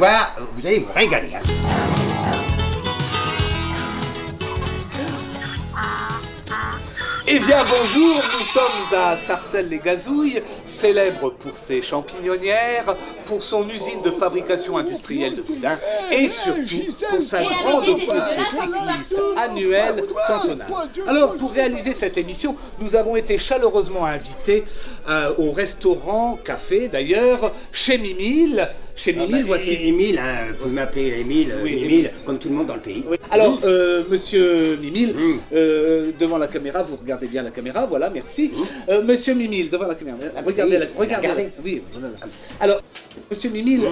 voir, vous allez vous régaler. Hein. Eh bien bonjour, nous sommes à Sarcelles-les-Gazouilles, célèbre pour ses champignonnières, pour son usine de fabrication industrielle de boudin et surtout pour sa grande course cycliste annuelle cantonale. Alors pour réaliser cette émission, nous avons été chaleureusement invités au restaurant, café d'ailleurs, chez Mimile. Chez Mimile, voici. Émile, hein, vous pouvez m'appeler Émile, Oui, Mimile, comme tout le monde dans le pays. Oui. Alors, monsieur Mimile, devant la caméra, vous regardez bien la caméra, voilà, merci. Monsieur Mimile, devant la caméra, regardez. Oui, voilà. Alors, monsieur Mimile,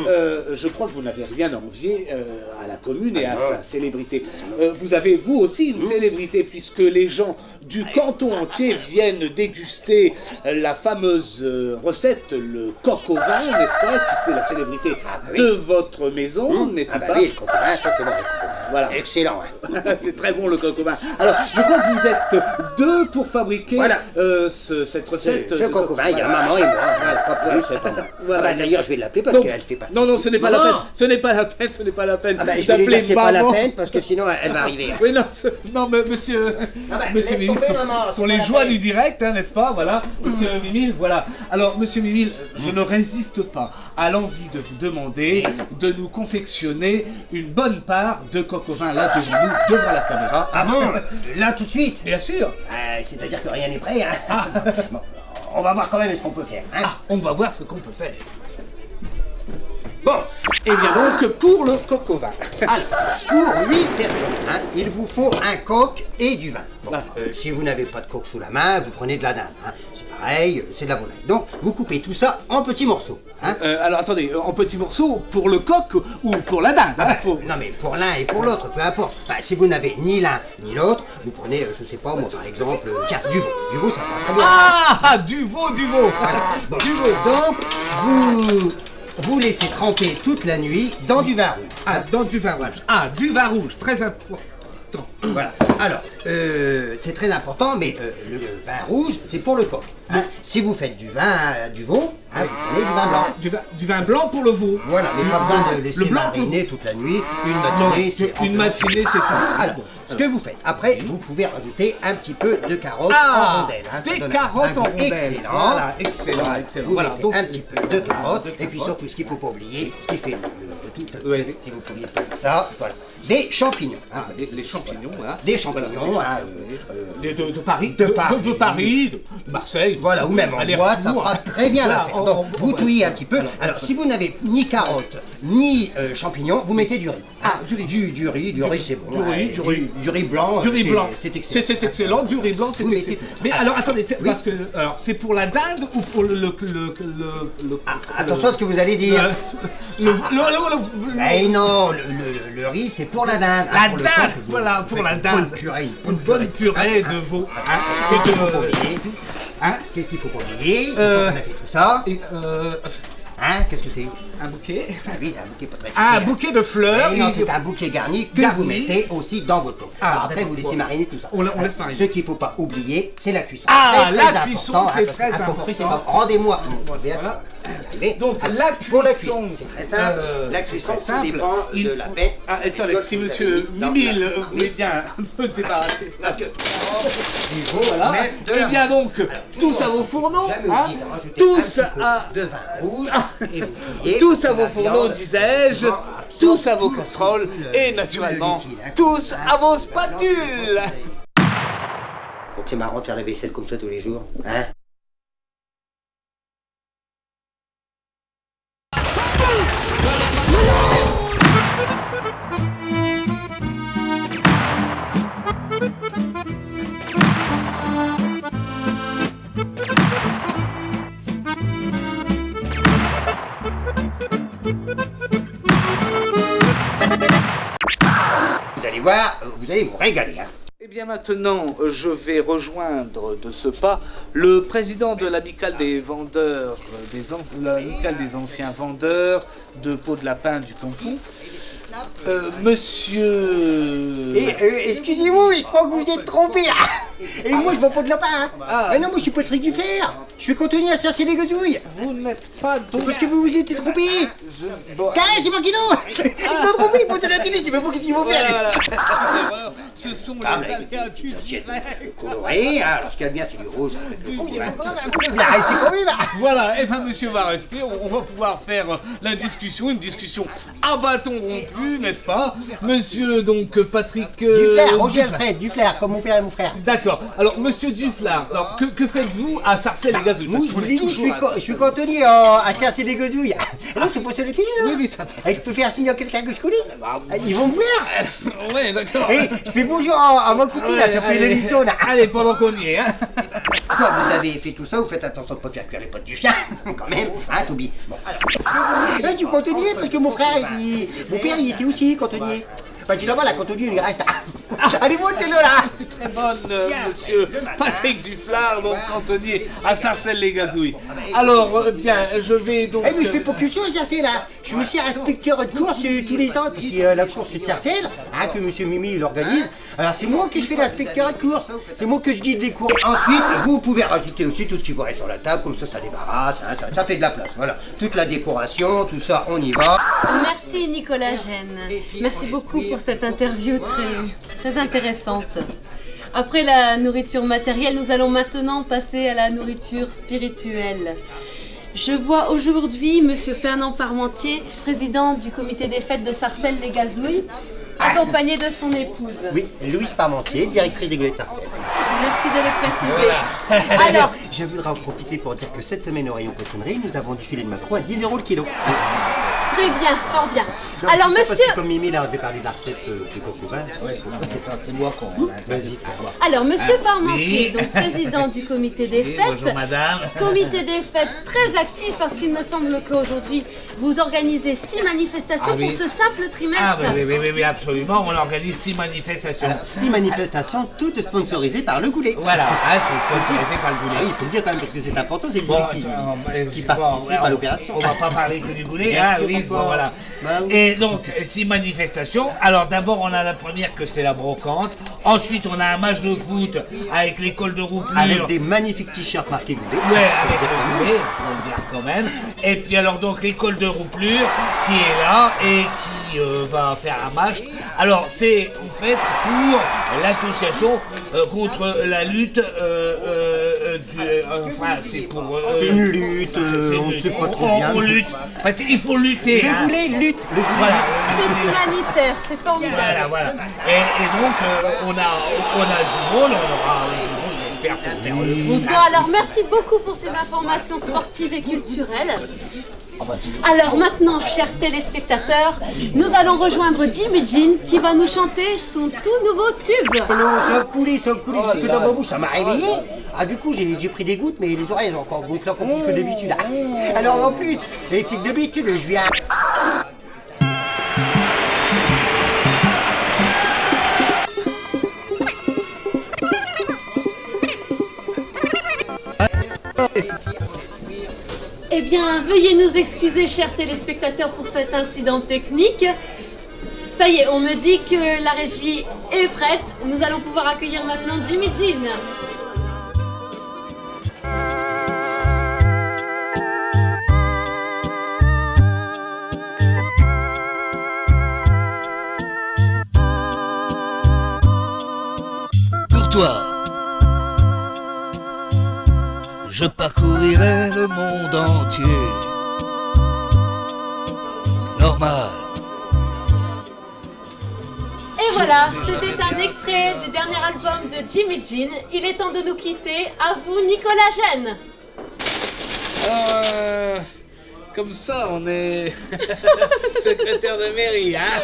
je crois que vous n'avez rien à envier à la commune et à sa célébrité. Vous avez, vous aussi, une célébrité, puisque les gens du canton entier viennent déguster la fameuse recette, le coq au vin, n'est-ce pas, qui fait la célébrité de votre maison, n'est-il pas? Oui, le coq au vin, ça c'est bon. Voilà. Excellent. Hein. C'est très bon le coq au vin. Alors, je crois que vous êtes deux pour fabriquer cette recette. Ce coq au vin, il y a maman et moi. Voilà. Pas plus, c'est pas moi. Voilà. Ah bah, d'ailleurs, je vais l'appeler parce qu'elle fait pas. Non, ce n'est pas la peine. Ce n'est pas la peine, ce n'est pas la peine. Ah bah, je vais lui dire que c'est pas la peine parce que sinon elle va arriver. Oui, non, mais monsieur Mimile, ce sont les joies du direct, hein, n'est-ce pas? Voilà, monsieur Mimile, voilà. Alors, monsieur Mimile, je ne résiste pas à l'envie de vous demander de nous confectionner une bonne part de coq au vin là devant nous, devant la caméra. Ah bon? Là tout de suite? Bien sûr. C'est-à-dire que rien n'est prêt, hein? Bon, on va voir quand même ce qu'on peut faire. Hein? On va voir ce qu'on peut faire. Bon, et bien donc pour le coq au vin. Alors, pour 8 personnes, hein, il vous faut un coq et du vin. Bon, si vous n'avez pas de coq sous la main, vous prenez de la dinde. Hein. C'est pareil, c'est de la volaille. Donc, vous coupez tout ça en petits morceaux. Hein. Alors attendez, en petits morceaux pour le coq ou pour la dinde hein, Non mais pour l'un et pour l'autre, peu importe. Enfin, si vous n'avez ni l'un ni l'autre, vous prenez, je sais pas moi, par exemple, tiens, du veau. Du veau, ça va très bien. Ah, du veau. Voilà. Bon, du veau. Donc, vous laissez tremper toute la nuit dans du vin rouge. Ah, dans du vin rouge. Ah, du vin rouge, très important. Voilà. Alors, c'est très important, mais le vin rouge, c'est pour le coq. Hein. Si vous faites du veau, hein, vous prenez du vin blanc. Du vin blanc pour le veau. Voilà, mais pas besoin de laisser mariner toute la nuit. Une matinée, c'est ça. Alors, ce que vous faites, après, vous pouvez rajouter un petit peu de carottes en rondelles. Hein, des carottes en rondelles. Excellent. Voilà, excellent. Vous mettez un petit peu de carottes, et puis surtout, ce qu'il ne faut pas oublier, ce qui fait tout, si vous pouviez faire ça, voilà. Des champignons. Hein. Les champignons, hein. Des champignons, hein, de Paris. De Paris, de Marseille. Voilà, ou même en boîte, ça fera très bien l'affaire. Donc, vous touillez un petit peu. Alors, si vous n'avez ni carottes, ni champignons, vous mettez du riz. Ah, du riz. Du riz, c'est bon. Du riz blanc. Du riz blanc. C'est excellent. C'est excellent, du riz blanc, c'est excellent. Mais alors, attendez, parce que, c'est pour la dinde ou pour le attention à ce que vous allez dire. Eh non, le riz, c'est pour la dinde. La dinde, voilà, pour la dinde. Une bonne purée de veau. Qu'est-ce qu'il faut pas oublier? On a fait tout ça. Hein, qu'est-ce que c'est? Un bouquet. Ah oui, c'est un bouquet pas très Un bouquet de fleurs. Non, c'est un bouquet garni que vous mettez aussi dans votre coq. Après, vous laissez mariner tout ça. On laisse mariner. Ce qu'il ne faut pas oublier, c'est la cuisson. Ah, la cuisson, c'est très important. Rendez-moi. Donc, pour la cuisson, c'est très simple. La cuisson, ça dépend de la pète. Ah, attendez, si monsieur Mimile voulait bien me débarrasser. Parce que voilà. Eh bien donc, tous à vos fourneaux, tous à de vin rouge, tous à vos fourneaux, disais-je, tous à vos casseroles et naturellement tous à vos spatules. Donc c'est marrant de faire la vaisselle comme ça tous les jours, hein? Vous allez voir, vous allez vous régaler. Hein. Eh bien maintenant, je vais rejoindre de ce pas le président de l'amicale des vendeurs, l'amicale des anciens vendeurs de peau de lapin du canton. Monsieur... Excusez-moi, je crois que vous êtes trompé là. Et moi, je vends pas de lapin, hein. Ah. Mais non, moi, je suis Patrick Duflair. Je suis cantonnier à Cercy-les-Gazouilles. Vous n'êtes pas C'est parce que vous vous étiez trompé. Bon, Carré, c'est Marquino. Ils sont trompés, ils font de la télé, je sais même pas qu'est-ce qu'ils vont faire. voilà. Ce sont les aléas du direct. Coloré, hein. Alors ce qu'il y a de bien, c'est du rouge avec le rouge. Voilà, et bien monsieur va rester, on va pouvoir faire la discussion, une discussion à bâton rompu, n'est-ce pas? Monsieur donc Patrick... Duflair, Roger Alfred, Duflair, comme mon père et mon frère. D'accord, alors monsieur Duflair, alors, que faites-vous à Sarcelles-les-Gazouilles? Parce qu'on est toujours Je suis cantonnier à Cercy-les-Gazouilles. Non, c'est pas sur la télé, là. Oui, ça... Et je peux faire signer à quelqu'un que je connais. Ils vont me voir. Ouais, d'accord. Et je fais bonjour à ma copine, là, ça s'appelle Lélisson, là. Allez, pendant qu'on y est, hein. Quand vous avez fait tout ça, vous faites attention de ne pas faire cuire les potes du chien, quand même, hein, Toby. Bon, alors. Là, je suis cantonnier parce que mon frère, mon père, il était aussi cantonnier. Enfin, finalement, la cantonnier, il reste. Allez, moi, c'est là. Très bonne, monsieur Patrick Duflair, donc cantonnier à Sarcelles-les-Gazouilles. Alors, bien, je vais donc... Eh, mais je fais pas que ça, Sarcelles, là. Je suis aussi inspecteur de course tous les ans, parce qu'il y a la course de Sarcelles, hein, que monsieur Mimi il organise. Alors, c'est moi que je fais l'inspecteur de course. C'est moi que je guide les courses. Ensuite, vous pouvez rajouter aussi tout ce qui vous reste sur la table, comme ça débarrasse, hein, ça fait de la place. Voilà. Toute la décoration, tout ça, on y va. Merci Nicolas Gène. Merci beaucoup pour cette interview très intéressante. Après la nourriture matérielle, nous allons maintenant passer à la nourriture spirituelle. Je vois aujourd'hui Monsieur Fernand Parmentier, président du comité des fêtes de Sarcelles-les-Gazouilles, accompagné de son épouse. Oui, Louise Parmentier, directrice des Goulettes de Sarcelles. Merci de le préciser. Alors, je voudrais en profiter pour dire que cette semaine au rayon poissonnerie, nous avons du filet de maquereau à 10 € le kilo. très bien, fort bien. Non, Alors monsieur... monsieur... Parce que comme Mimi là, on avait parlé de la recette du coq au vin. Oui, c'est moi qu'on... Vas-y, Alors monsieur Parmentier, donc président du comité des fêtes. Bonjour madame. Comité des fêtes très actif parce qu'il me semble qu'aujourd'hui vous organisez 6 manifestations pour ce simple trimestre. Oui, absolument. On organise 6 manifestations. Alors, 6 manifestations, toutes sponsorisées par le Goulet. Voilà, c'est sponsorisé par le Goulet. Ah oui, il faut le dire quand même parce que c'est important, c'est le Bon, Goulet qui participe à l'opération. On va pas parler que du Goulet, Bien hein, sûr, oui, François. bon, voilà. Bah oui. Et donc, 6 manifestations. Alors d'abord, on a la première que c'est la brocante. Ensuite, on a un match de foot avec l'école de Rouplure. Avec des magnifiques t-shirts marqués Goulet. Ouais, avec le Goulet, faut le dire quand même. Et puis alors donc l'école de Rouplure qui est là et qui va faire un match. Alors c'est en fait pour l'association contre la lutte enfin c'est pour... C'est une lutte, on ne sait pas trop bien. On lutte, parce qu'il faut lutter. Le Goulet lutte. Le Goulet. Voilà. C'est humanitaire, c'est formidable. Voilà. Et donc on a du rôle, on aura j'espère pour faire le foot. Bon alors merci beaucoup pour ces informations sportives et culturelles. Alors maintenant, chers téléspectateurs, nous allons rejoindre Jimmy Jean qui va nous chanter son tout nouveau tube. Oh non, c'est un coulis, c'est que dans ma bouche, ça m'a réveillé. Ah du coup, j'ai pris des gouttes, mais les oreilles ont encore gonflé encore plus que d'habitude. Alors en plus, et c'est que d'habitude, je viens... Eh bien, veuillez nous excuser, chers téléspectateurs, pour cet incident technique. Ça y est, on me dit que la régie est prête. Nous allons pouvoir accueillir maintenant Jimmy Jean. Pour toi, je parcourirai le monde entier. Normal. Et voilà, c'était un extrait du dernier album de Jimmy Jean. Il est temps de nous quitter. À vous, Nicolas Gène. Comme ça, on est secrétaire de mairie, hein.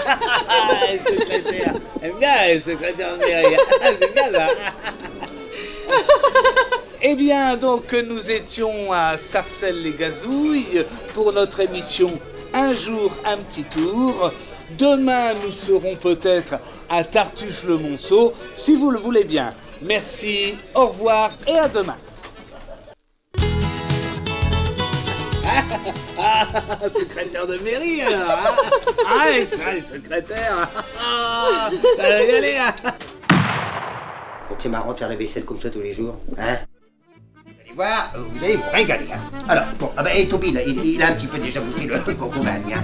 Secrétaire. J'aime bien les secrétaires de mairie. C'est bien ça. Eh bien, donc, nous étions à Sarcelles-les-Gazouilles pour notre émission Un jour, un petit tour. Demain, nous serons peut-être à Tartuche-le-Monceau, si vous le voulez bien. Merci, au revoir et à demain. Secrétaire de mairie alors, hein. Ah, ça, les secrétaires. Allez, allez. Donc c'est marrant de faire la vaisselle comme ça tous les jours, hein? Vous allez voir, vous allez vous régaler, hein. Alors, bon, ah bah, et Toby, là, il a un petit peu déjà bouffé le coco vanille, hein.